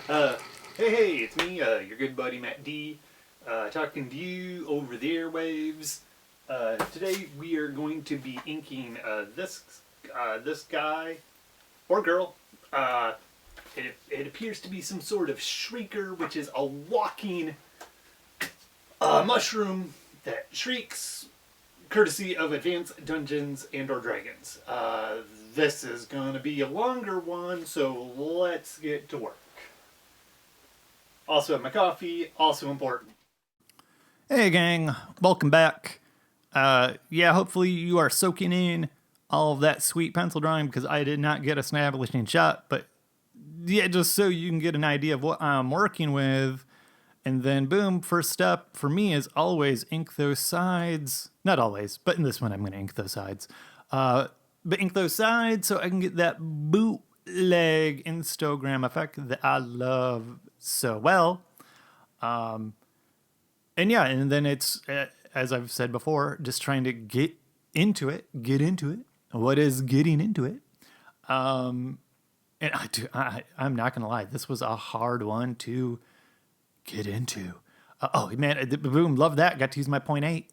uh, hey, it's me, your good buddy Matt D, talking to you over the airwaves. Today we are going to be inking this guy or girl. It appears to be some sort of Shrieker, which is a walking mushroom that shrieks, courtesy of Advanced Dungeons and/or Dragons. This is gonna be a longer one, so let's get to work. Also have my coffee, also important. Hey gang, welcome back. Hopefully you are soaking in all of that sweet pencil drawing because I did not get a establishing shot, but yeah, just so you can get an idea of what I'm working with. And then boom, first step for me is always ink those sides. Not always, but in this one I'm going to ink those sides. But ink those sides so I can get that bootleg Instagram effect that I love so well. And then it's, as I've said before, just trying to get into it. What is getting into it? And I'm not going to lie, this was a hard one to get into. Boom, love that. Got to use my 0.8.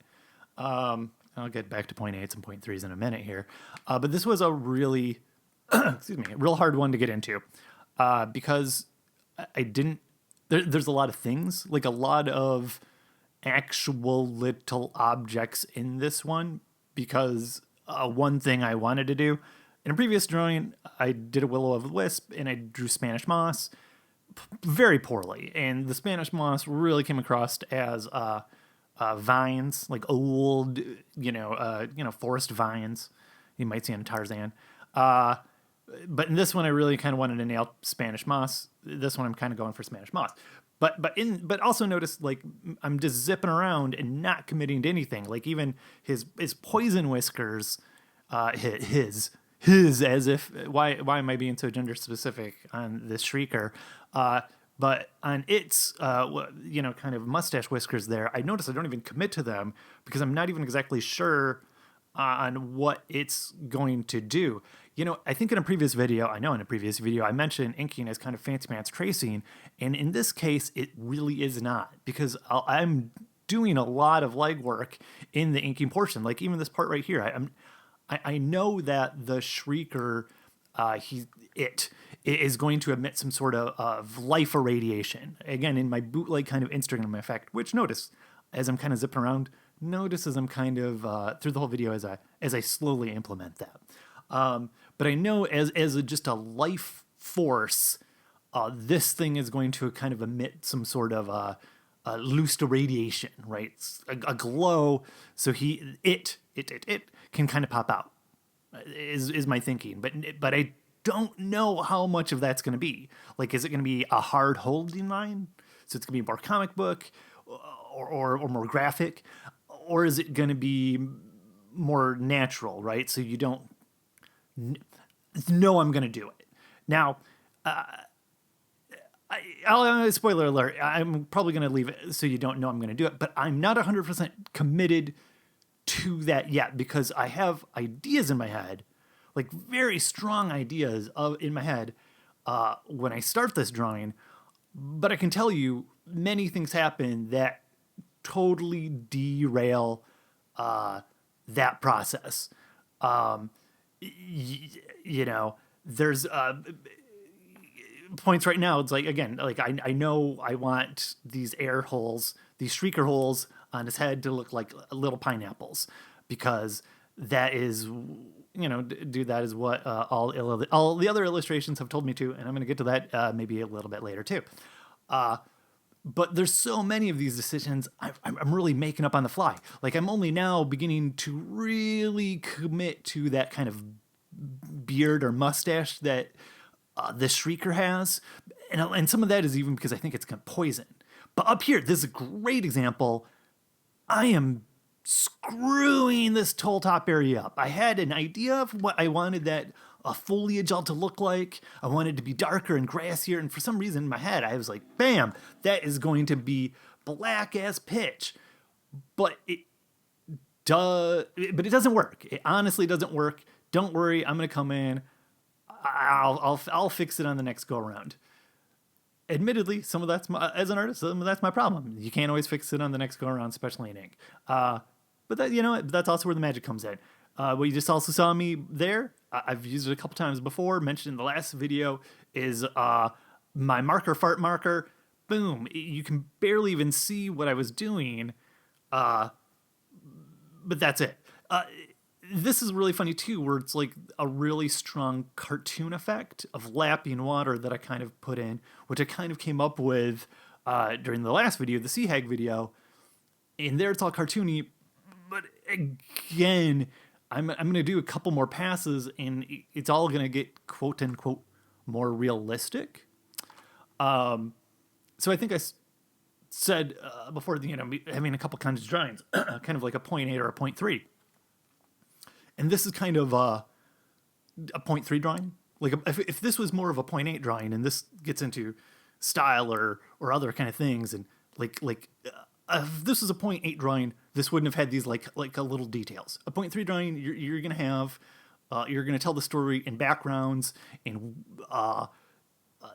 I'll get back to 0.8s and 0.3s in a minute here. But this was a really, real hard one to get into because I didn't, there's a lot of things, like a lot of actual little objects in this one because one thing I wanted to do, in a previous drawing, I did a Will-O-Wisp and I drew Spanish moss very poorly. And the Spanish moss really came across as vines, like old, forest vines you might see on Tarzan. But in this one, I really kind of wanted to nail Spanish moss. This one, I'm kind of going for Spanish moss. But also notice, like, I'm just zipping around and not committing to anything. Like even his poison whiskers, his as if why am I being so gender specific on this Shrieker? But on its, kind of mustache whiskers there, I notice I don't even commit to them because I'm not even exactly sure on what it's going to do. I think in a previous video, I mentioned inking as kind of fancy pants tracing. And in this case, it really is not because I'm doing a lot of legwork in the inking portion. Like even this part right here, I know that the Shrieker, it is going to emit some sort of life irradiation. Again, in my bootleg kind of Instagram effect, which notice as I'm kind of zipping around, notice as I'm kind of through the whole video as I slowly implement that. But I know as just a life force, this thing is going to kind of emit some sort of loose irradiation, right? A glow, so it can kind of pop out. Is my thinking, but I don't know how much of that's going to be. Like, is it going to be a hard holding line? So it's going to be more comic book or more graphic, or is it going to be more natural, right? So you don't know I'm going to do it. Now, spoiler alert, I'm probably going to leave it so you don't know I'm going to do it, but I'm not 100% committed to that yet because I have ideas in my head, like very strong ideas in my head when I start this drawing, but I can tell you many things happen that totally derail that process. There's points right now. It's like, again, like I know I want these air holes, these Shrieker holes on his head to look like little pineapples because that is, that is what all the other illustrations have told me to, and I'm going to get to that maybe a little bit later too. But there's so many of these decisions I'm really making up on the fly. Like I'm only now beginning to really commit to that kind of beard or mustache that the Shrieker has. And some of that is even because I think it's kind of poison. But up here, this is a great example. I am screwing this whole top area up. I had an idea of what I wanted that foliage all to look like. I wanted it to be darker and grassier, and for some reason in my head I was like, bam, that is going to be black as pitch. But it doesn't work. It honestly doesn't work. Don't worry, I'm gonna come in. I'll fix it on the next go around. admittedly, some of that's as an artist, some of that's my problem. You can't always fix it on the next go around, especially in ink. But that, that's also where the magic comes in. What you just also saw me there, I've used it a couple times before, mentioned in the last video, is my marker fart marker. Boom. You can barely even see what I was doing, but that's it. This is really funny too, where it's like a really strong cartoon effect of lapping water that I kind of put in, which I kind of came up with during the last video, the Sea Hag video. And there it's all cartoony, but again, I'm going to do a couple more passes and it's all going to get quote unquote more realistic. So I think I said before, having a couple kinds of drawings, kind of like a 0.8 or a 0.3. And this is kind of a 0.3 drawing. Like if this was more of a 0.8 drawing, and this gets into style or other kind of things, and if this was a 0.8 drawing, this wouldn't have had these like a little details. A 0.3 drawing, you're gonna have you're gonna tell the story in backgrounds and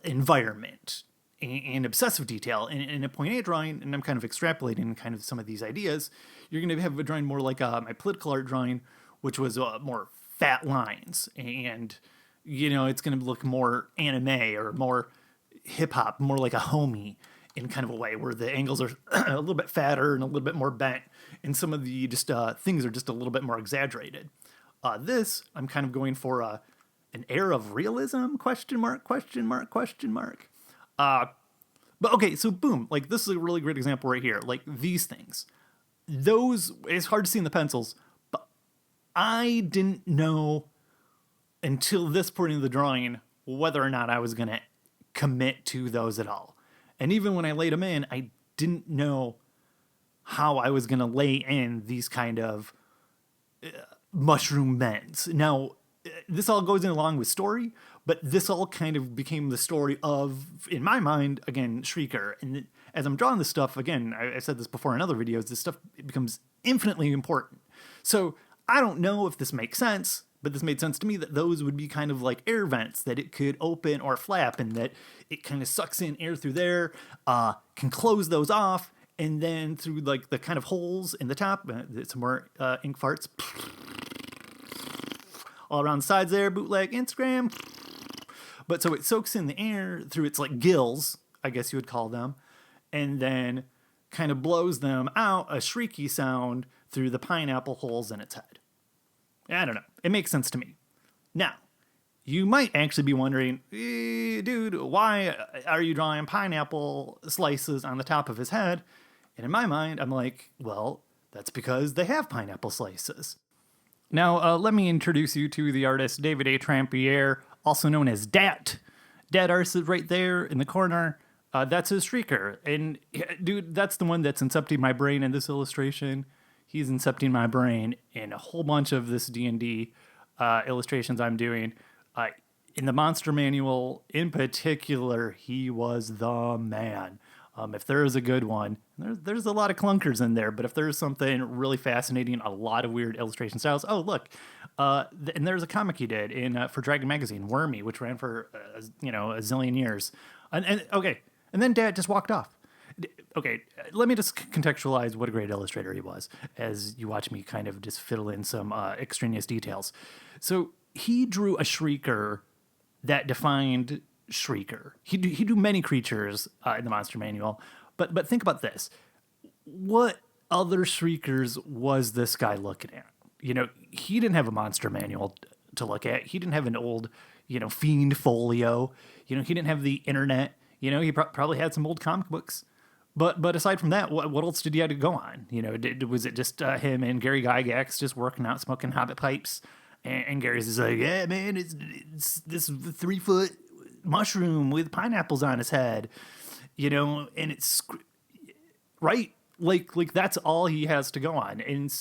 environment and obsessive detail. In a 0.8 drawing, and I'm kind of extrapolating kind of some of these ideas, you're gonna have a drawing more like my political art drawing, which was more fat lines, and it's going to look more anime or more hip hop, more like a homie in kind of a way, where the angles are a little bit fatter and a little bit more bent, and some of the just things are just a little bit more exaggerated. This I'm kind of going for an air of realism? Question mark? Question mark? Question mark? But okay, so boom, like this is a really great example right here. Like these things, those it's hard to see in the pencils. I didn't know until this point in the drawing whether or not I was going to commit to those at all. And even when I laid them in, I didn't know how I was going to lay in these kind of mushroom bends. Now, this all goes in along with story, but this all kind of became the story of, in my mind, again, Shrieker. And as I'm drawing this stuff, again, I said this before in other videos, this stuff becomes infinitely important. So I don't know if this makes sense, but this made sense to me that those would be kind of like air vents that it could open or flap, and that it kind of sucks in air through there, can close those off, and then through like the kind of holes in the top, some more ink farts all around the sides there, bootleg Instagram. But so it soaks in the air through its like gills, I guess you would call them, and then kind of blows them out, a shrieky sound through the pineapple holes in its head. I don't know. It makes sense to me. Now, you might actually be wondering, dude, why are you drawing pineapple slices on the top of his head? And in my mind, I'm like, well, that's because they have pineapple slices. Now, let me introduce you to the artist David A. Trampier, also known as Dat. Dat artist is right there in the corner. That's his Shrieker. And dude, that's the one that's incepting my brain in this illustration. He's incepting my brain in a whole bunch of this D&D illustrations I'm doing. In the Monster Manual, in particular, he was the man. If there is a good one, there's a lot of clunkers in there, but if there's something really fascinating, a lot of weird illustration styles. Oh, look, and there's a comic he did for Dragon Magazine, Wormy, which ran for a zillion years. And okay, and then Dad just walked off. Okay, let me just contextualize what a great illustrator he was as you watch me kind of just fiddle in some extraneous details. So he drew a Shrieker that defined Shrieker. He drew many creatures in the Monster Manual, but think about this. What other Shriekers was this guy looking at? He didn't have a Monster Manual to look at. He didn't have an old, Fiend folio. He didn't have the internet. He probably had some old comic books. But aside from that, what else did he have to go on? Was it just him and Gary Gygax just working out, smoking hobbit pipes? And Gary's just like, yeah, man, it's this 3-foot mushroom with pineapples on his head, and it's right, like that's all he has to go on. And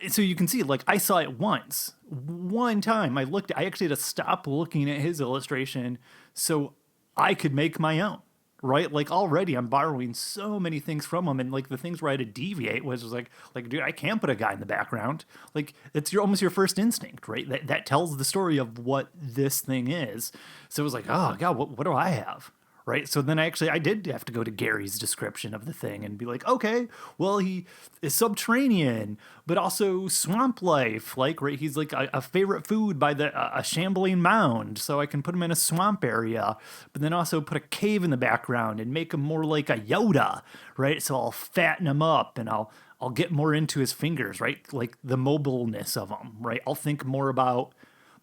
so you can see, like, I saw it one time. I actually had to stop looking at his illustration so I could make my own. Right? Like already I'm borrowing so many things from him, and like the things where I had to deviate was like, dude, I can't put a guy in the background. Like it's almost your first instinct, right? That tells the story of what this thing is. So it was like, oh God, what do I have? right? So then I did have to go to Gary's description of the thing and be like, okay, well, he is subterranean, but also swamp life. Like, right, he's like a favorite food by a shambling mound, so I can put him in a swamp area, but then also put a cave in the background and make him more like a Yoda, right? So I'll fatten him up and I'll get more into his fingers, right? Like the mobileness of him, right? I'll think more about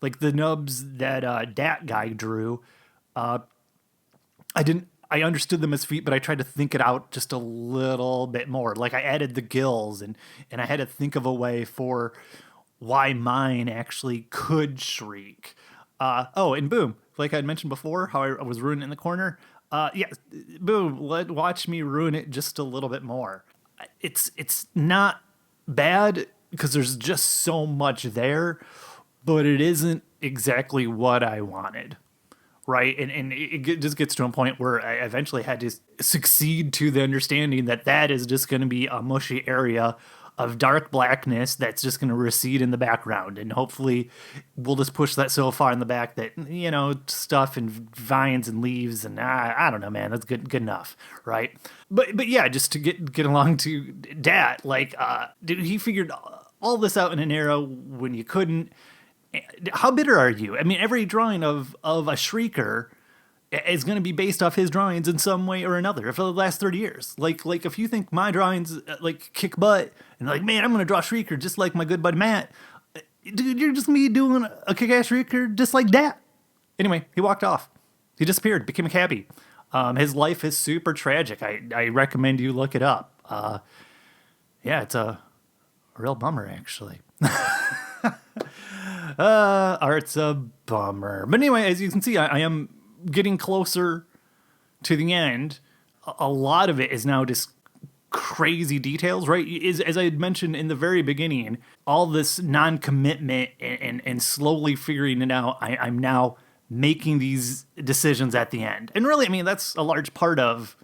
like the nubs that Dat guy drew. I understood them as feet, but I tried to think it out just a little bit more. Like I added the gills and I had to think of a way for why mine actually could shriek. Oh, and boom, like I'd mentioned before, how I was ruining it in the corner. Yeah, boom, watch me ruin it just a little bit more. It's not bad because there's just so much there, but it isn't exactly what I wanted, right? And just gets to a point where I eventually had to succeed to the understanding that that is just going to be a mushy area of dark blackness that's just going to recede in the background, and hopefully we'll just push that so far in the back that stuff and vines and leaves and I don't know, man, that's good enough, right? But yeah, just to get along to Dat, like dude, he figured all this out in an era when you couldn't. How bitter are you? I mean, every drawing of a Shrieker is going to be based off his drawings in some way or another for the last 30 years. Like if you think my drawings like kick butt and like, man, I'm going to draw Shrieker just like my good buddy Matt, dude, you're just going to be doing a kick-ass Shrieker just like that. Anyway, he walked off. He disappeared, became a cabbie. His life is super tragic. I recommend you look it up. Yeah, it's a real bummer, actually. Art's a bummer. But anyway, as you can see, I am getting closer to the end. A lot of it is now just crazy details, right? As I had mentioned in the very beginning, all this non-commitment and slowly figuring it out, I'm now making these decisions at the end. And really, I mean, that's a large part of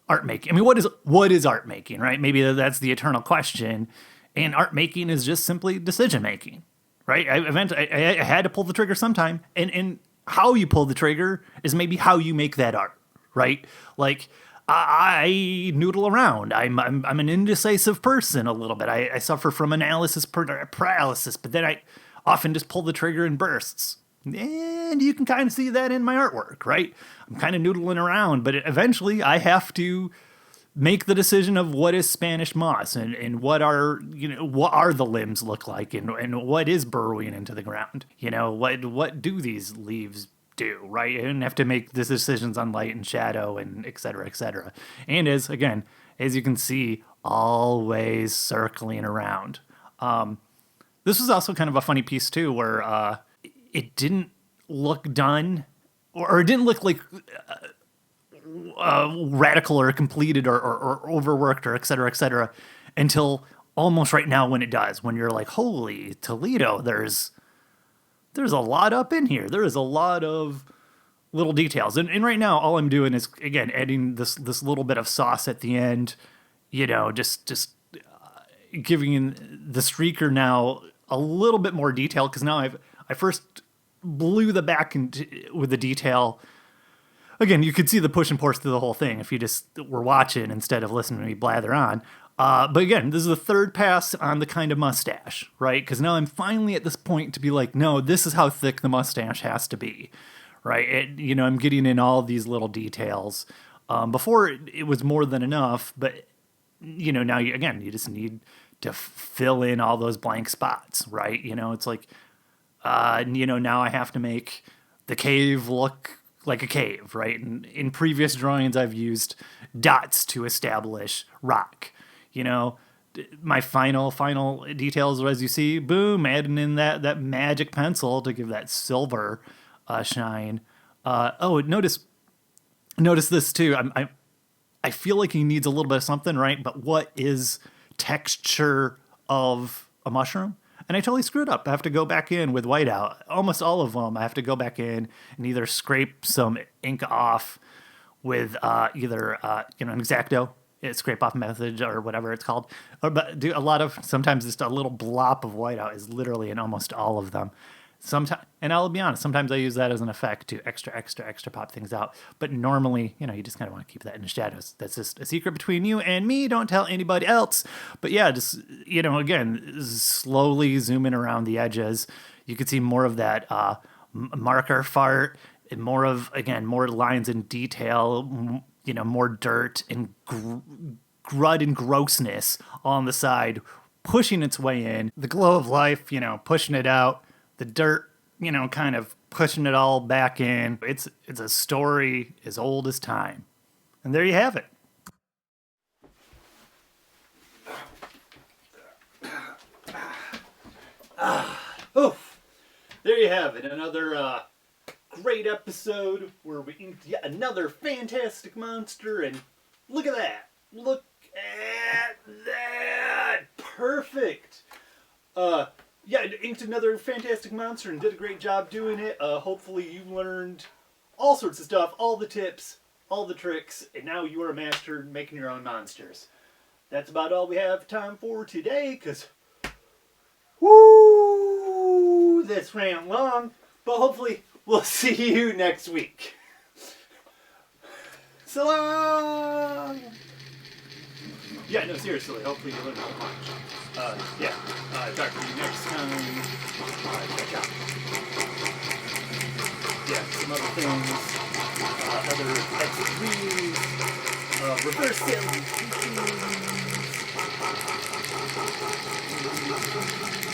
art making. I mean, what is art making, right? Maybe that's the eternal question. And art making is just simply decision making, right? I had to pull the trigger sometime, and how you pull the trigger is maybe how you make that art, right? Like I noodle around. I'm an indecisive person a little bit. I suffer from analysis paralysis, but then I often just pull the trigger in bursts. And you can kind of see that in my artwork, right? I'm kind of noodling around, but eventually I have to make the decision of what is Spanish moss and what are the limbs look like and what is burrowing into the ground. What do these leaves do, right? And have to make the decisions on light and shadow and et cetera, et cetera. And as you can see, always circling around. This was also kind of a funny piece too, where it didn't look done or it didn't look like radical or completed or overworked or et cetera, until almost right now when it does, when you're like, holy Toledo, there's a lot up in here. There is a lot of little details. And right now, all I'm doing is, again, adding this little bit of sauce at the end, just giving the Shrieker now a little bit more detail, because now I first blew the back with the detail. Again, you could see the push and force through the whole thing if you just were watching instead of listening to me blather on. But again, this is the third pass on the kind of mustache, right? Because now I'm finally at this point to be like, no, this is how thick the mustache has to be, right? I'm getting in all these little details. Before it was more than enough, but now you just need to fill in all those blank spots, right? It's like, now I have to make the cave look like a cave, right? And in previous drawings, I've used dots to establish rock. My final details, as you see, boom, adding in that magic pencil to give that silver shine. Notice this too. I feel like he needs a little bit of something, right? But what is texture of a mushroom? And I totally screwed up. I have to go back in with whiteout. Almost all of them, I have to go back in and either scrape some ink off with either an X-Acto, scrape off method or whatever it's called. But sometimes just a little blop of whiteout is literally in almost all of them. Sometimes, and I'll be honest, sometimes I use that as an effect to extra pop things out. But normally, you just kind of want to keep that in the shadows. That's just a secret between you and me. Don't tell anybody else. But yeah, just, again, slowly zooming around the edges. You could see more of that marker fart and more lines in detail, more dirt and grud and grossness on the side, pushing its way in. The glow of life, pushing it out. The dirt, kind of pushing it all back in. It's a story as old as time. And there you have it. Oof. There you have it. Another great episode where we inked yet another fantastic monster. And look at that. Look at that. Perfect. Yeah, inked another fantastic monster and did a great job doing it. Hopefully you learned all sorts of stuff, all the tips, all the tricks, and now you are a master making your own monsters. That's about all we have time for today, because, woo, this ran long, but hopefully we'll see you next week. So long! Yeah, no, seriously, hopefully you learned a bunch. Yeah, talk to you next time. Check out. Yeah, some other things, other types of reads, reverse sales and teachings.